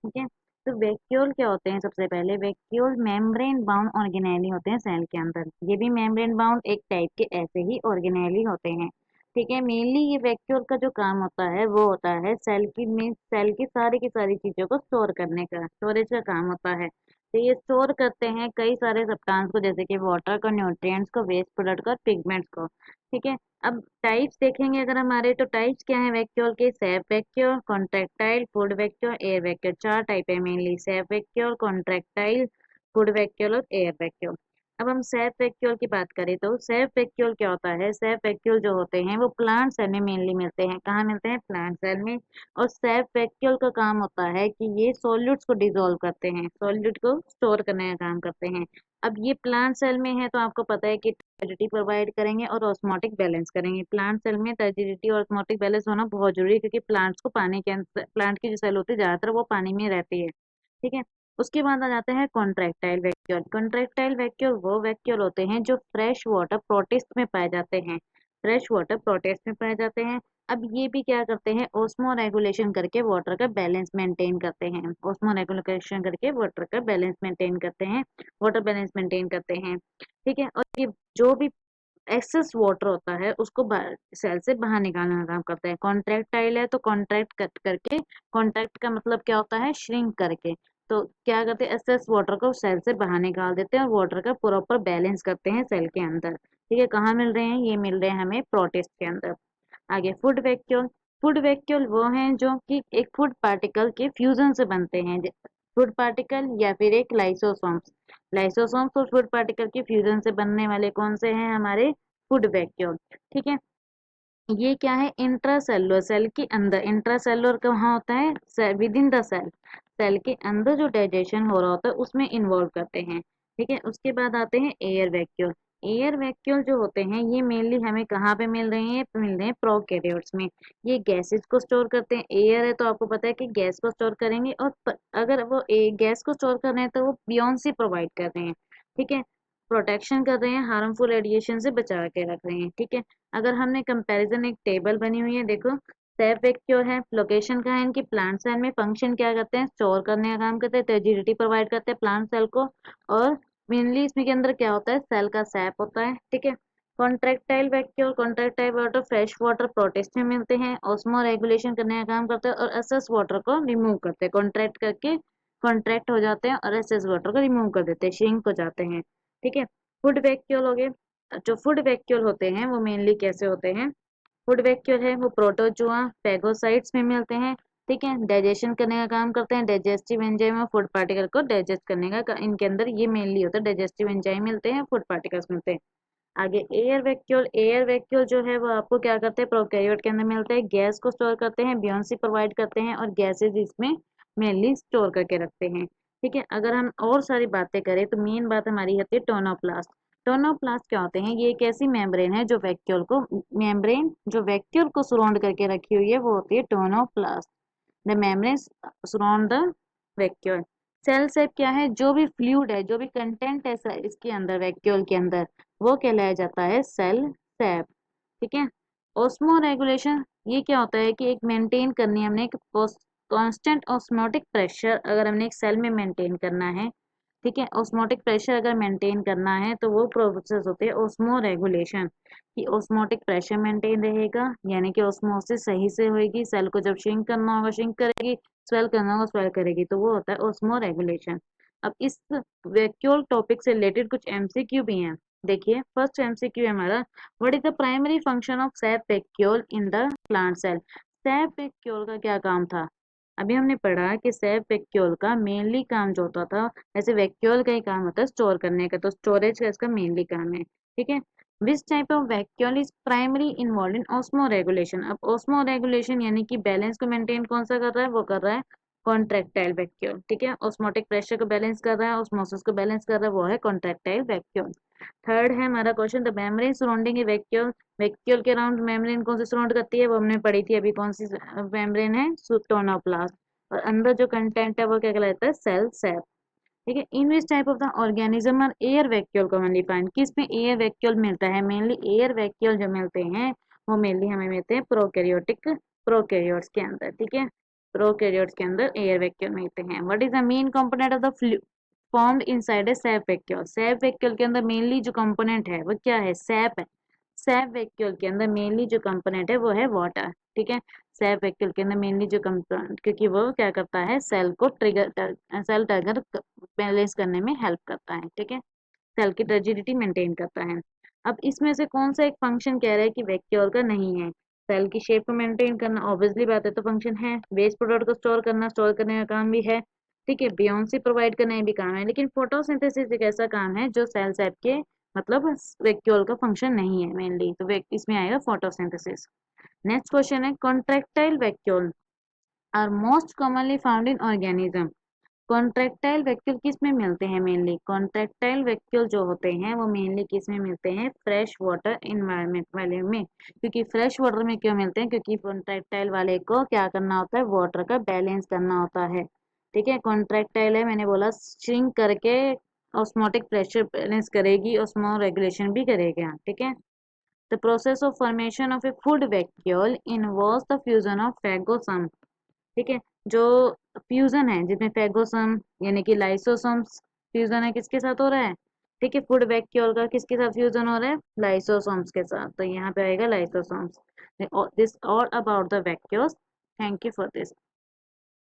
ठीक है। तो वैक्यूल क्या होते हैं? सबसे पहले वैक्यूल मेम्ब्रेन बाउंड ऑर्गेनेली होते हैं सेल के अंदर। ये भी मेम्ब्रेन बाउंड एक टाइप के ऐसे ही ऑर्गेनेली होते हैं। ठीक है। मेनली ये वैक्यूल का जो काम होता है वो होता है सेल की में सेल की सारी चीजों को स्टोर करने का, स्टोरेज का काम होता है। तो ये स्टोर करते हैं कई सारे सब्सटेंस को, जैसे कि वाटर को, न्यूट्रिएंट्स को, वेस्ट प्रोडक्ट को, पिगमेंट्स को। ठीक है। अब टाइप्स देखेंगे अगर हमारे, तो टाइप्स क्या है वैक्यूल के? Safe vacuole, contractile, food vacuole, air vacuole. चार टाइप है mainly, safe vacuole, contractile, food vacuole और एयर वैक्यूल। अब हम सेफ वैक्यूल की बात करें तो सेफ वैक्यूल क्या होता है? सेफ वैक्यूल जो होते हैं वो प्लांट सेल में मेनली मिलते हैं। कहाँ मिलते हैं? प्लांट सेल में। और सेफ वैक्यूल का काम होता है कि ये सॉल्यूट्स को डिसॉल्व करते हैं, सॉल्यूट को स्टोर करने का काम करते हैं। अब ये प्लांट सेल में है तो आपको पता है कि टर्जिडिटी प्रोवाइड करेंगे और ऑस्मोटिक बैलेंस करेंगे। प्लांट सेल में टर्जिडिटी और ऑस्मोटिक बैलेंस होना बहुत जरूरी है, क्योंकि प्लांट्स को पानी के अंदर, प्लांट की जो सेल होती है ज्यादातर वो पानी में रहती है। ठीक है। उसके बाद आ जाते हैं कॉन्ट्रैक्टाइल वैक्यूल। कॉन्ट्रैक्टाइल वैक्यूल वो वैक्यूल होते हैं जो फ्रेश वाटर प्रोटिस्ट में पाए जाते हैं, फ्रेश वाटर प्रोटिस्ट में पाए जाते हैं। अब ये भी क्या करते हैं? ओस्मो रेगुलेशन करके वाटर का बैलेंस मेंटेन करते हैं, ओस्मो रेगुलेशन करके वाटर का बैलेंस मेंटेन करते हैं, वाटर बैलेंस मेंटेन करते हैं। ठीक है। और ये जो भी एक्सेस वाटर होता है उसको सेल से बाहर निकालने का काम करता है। कॉन्ट्रैक्टाइल है तो कॉन्ट्रैक्ट कट करके, कॉन्ट्रैक्ट का मतलब क्या होता है? श्रिंक करके। तो क्या करते हैं? एक्सेस वाटर को सेल से बाहर निकाल देते हैं और वाटर का प्रॉपर बैलेंस करते हैं सेल के अंदर। ठीक है। कहाँ मिल रहे हैं? ये मिल रहे हैं हमें प्रोटिस्ट के अंदर। आगे फूड वैक्यूल। फूड वैक्यूल वो हैं जो कि एक फूड पार्टिकल के फ्यूजन से बनते हैं। फूड पार्टिकल या फिर एक लाइसोसोम्स, लाइसोसोम्स और फूड पार्टिकल के फ्यूजन से बनने वाले कौन से हैं? हमारे फूड वैक्यूल। ठीक है। ये क्या है? इंट्रासेलुलर, सेल के अंदर। इंट्रासेलुलर कहाँ होता है? Within the cell, cell के अंदर जो डाइजेशन हो रहा होता है उसमें इन्वॉल्व करते हैं। ठीक है। उसके बाद आते हैं एयर वैक्यूल। एयर वैक्यूल जो होते हैं ये मेनली हमें कहाँ पे मिल रहे हैं? मिल रहे हैं प्रोकैरियोट्स में। ये गैसेस को स्टोर करते हैं। एयर है तो आपको पता है कि गैस को स्टोर करेंगे, और अगर वो गैस को स्टोर कर रहे हैं तो वो बियॉन्ड प्रोवाइड कर रहे हैं। ठीक है। प्रोटेक्शन कर रहे हैं, हार्मफुल रेडिएशन से बचा के रख रहे हैं। ठीक है। अगर हमने कंपैरिजन, एक टेबल बनी हुई है देखो, सेफ वैक्यूल है, लोकेशन कहाँ है इनकी? प्लांट सेल में। फंक्शन क्या करते हैं? स्टोर करने का काम करते हैं, टर्जिडिटी प्रोवाइड करते हैं प्लांट सेल को। और मेनली इसमें के अंदर क्या होता है? सेल का सैप होता है। ठीक है। Contractile vacuole, contractile water fresh water protist में मिलते हैं, ऑस्मो रेगुलेशन करने का काम करते हैं और एसेस वाटर को रिमूव करते हैं। कॉन्ट्रैक्ट करके कॉन्ट्रैक्ट हो जाते हैं और एसेस वाटर को रिमूव कर देते हैं, श्रिंक हो जाते हैं। ठीक है। फूड वैक्यूल हो गए। जो फूड वैक्यूल होते हैं वो मेनली कैसे होते हैं? फूड वैक्यूल है वो प्रोटोजोआ फैगोसाइट्स में मिलते हैं। ठीक है। डाइजेशन करने का काम करते हैं, डाइजेस्टिव एंजाइम और फूड पार्टिकल को डाइजेस्ट करने का इनके अंदर ये मेनली होता है, डाइजेस्टिव एंजाइम मिलते हैं, फूड पार्टिकल्स मिलते हैं। आगे एयर वैक्यूल। एयर वैक्यूल जो है वो आपको क्या करते हैं? प्रोकैरियोट के अंदर मिलते हैं, गैस को स्टोर करते हैं, बियॉन्सी प्रोवाइड करते हैं और गैसेज इसमें मेनली स्टोर करके रखते हैं। ठीक है। अगर हम और सारी बातें करें तो मेन बात हमारी होती है टोनोप्लास्ट। टोनोप्लास्ट क्या होते हैं? ये एक ऐसी मेम्ब्रेन है जो वैक्यूल को, मेम्ब्रेन जो वैक्यूल को सराउंड करके रखी हुई है वो होती है tonoplast. The membrane surround the vacuole. Cell shape क्या है? जो भी फ्लूइड है, जो भी कंटेंट है इसके अंदर, वैक्यूल के अंदर, वो कहलाया जाता है सेल शेप। ठीक है। ऑस्मो रेगुलेशन, ये क्या होता है कि एक मेंटेन करनी है हमने एक कांस्टेंट ऑस्मोटिक प्रेशर, अगर हमने एक सेल में मेंटेन करना है। ठीक है। ऑस्मोटिक प्रेशर अगर मेंटेन करना है तो वो प्रोसेस होते हैं ऑस्मो रेगुलेशन, कि ऑस्मोटिक प्रेशर मेंटेन रहेगा, यानी कि ऑस्मोसिस सही से होगी, सेल को जब श्रिंक करना होगा श्रिंक करेगी, स्वेल करना होगा स्वेल करेगी, तो वो होता है ऑस्मो रेगुलेशन। अब इस वैक्यूल टॉपिक से रिलेटेड कुछ एमसीक्यू भी हैं। देखिए फर्स्ट एमसीक्यू है हमारा, what is the primary function of sap vacuole in the plant cell? Sap vacuole का क्या काम था? अभी हमने पढ़ा कि सैप वैक्यूल का मेनली काम जो होता था, ऐसे वैक्यूल का ही काम होता है स्टोर करने का, तो स्टोरेज का इसका मेनली काम है। ठीक है। विच type of vacuole is primary involve in osmo regulation? अब ऑस्मो रेगुलेशन यानी कि बैलेंस को मेंटेन कौन सा कर रहा है? वो कर रहा है कॉन्ट्रैक्टाइल वैक्यूल। ठीक है। ऑस्मोटिक प्रेशर को बैलेंस कर रहा है, ऑस्मोसिस को बैलेंस कर रहा है, वो है कॉन्ट्रैक्टाइल वैक्यूल। थर्ड है हमारा question, the membrane surrounding A vacuole. Vacuole के अराउंड मेम्ब्रेन कौन सी सराउंड करती है? वो हमने पढ़ी थी अभी, कौन सी मेम्ब्रेन है? टोनोप्लास्ट। और अंदर जो कंटेंट है वो क्या कहलाता है? Cell sap. ठीक है। In which type of the organism और एयर वैक्यूल को मेनली फाइंड, किस में एयर वैक्यूल मिलता है? मेनली एयर वैक्यूल जो मिलते हैं वो मेनली हमें मिलते हैं प्रोकैरियोटिक, प्रोकैरियोट्स के अंदर। ठीक है। प्रोकैरियोट्स के अंदर एयर वैक्यूल मिलते हैं। What is the main component of the formed inside a SAP vacuole? SAP vacuole के अंदर मेनली जो कंपोनेंट है वो क्या है? सैप है। सैप वैक्यूल के अंदर मेनली जो कंपोनेंट है वो है वाटर। ठीक है, सैप वैक्यूल के अंदर मेनली जो कंपोनेंट, क्योंकि वो क्या करता है, सेल को सेल ट्रिगर बैलेंस करने में हेल्प करता है। ठीक है, सेल की टर्जिडिटी मेंटेन करता है। अब इसमें से कौन सा एक फंक्शन कह रहा है कि वैक्यूल का नहीं है? सेल की शेप को मेंटेन करना ऑब्वियसली बात है, तो फंक्शन है। वेस्ट प्रोडक्ट को स्टोर करना, स्टोर करने का काम भी है। ठीक है, बियोन्सी प्रोवाइड करना ये भी काम है। लेकिन फोटोसिंथेसिस एक ऐसा काम है जो सेल सेप के मतलब वैक्यूल का फंक्शन नहीं है मेनली, तो इसमें आएगा फोटोसिंथेसिस। नेक्स्ट क्वेश्चन है, contractile vacuole are most commonly found in organism. Contractile vacuole किस में मिलते हैं? मेनली कॉन्ट्रैक्टाइल वैक्यूल जो होते हैं वो मेनली किस में मिलते हैं? फ्रेश वाटर इन्वायरमेंट वाले में। क्योंकि फ्रेश वाटर में क्यों मिलते हैं? क्योंकि कॉन्ट्रैक्टाइल वाले को क्या करना होता है? वाटर का बैलेंस करना होता है। ठीक है, कॉन्ट्रैक्टाइल है, मैंने बोला श्रिंक करके osmotic pressure balance osmoregulation रेगुलेशन भी करेगा। ठीक है, the process of formation of a food vacuole involves the fusion of phagosome. ठीक है, जो फ्यूजन है जिसमें फेगोसम यानी कि लाइसोसोम्स फ्यूजन है, किसके साथ हो रहा है? ठीक है, फूड वैक्यूल का किसके साथ फ्यूजन हो रहा है? लाइसोसोम्स के साथ, तो यहाँ पे आएगा lysosomes. This all about the vacuoles. Thank you for this.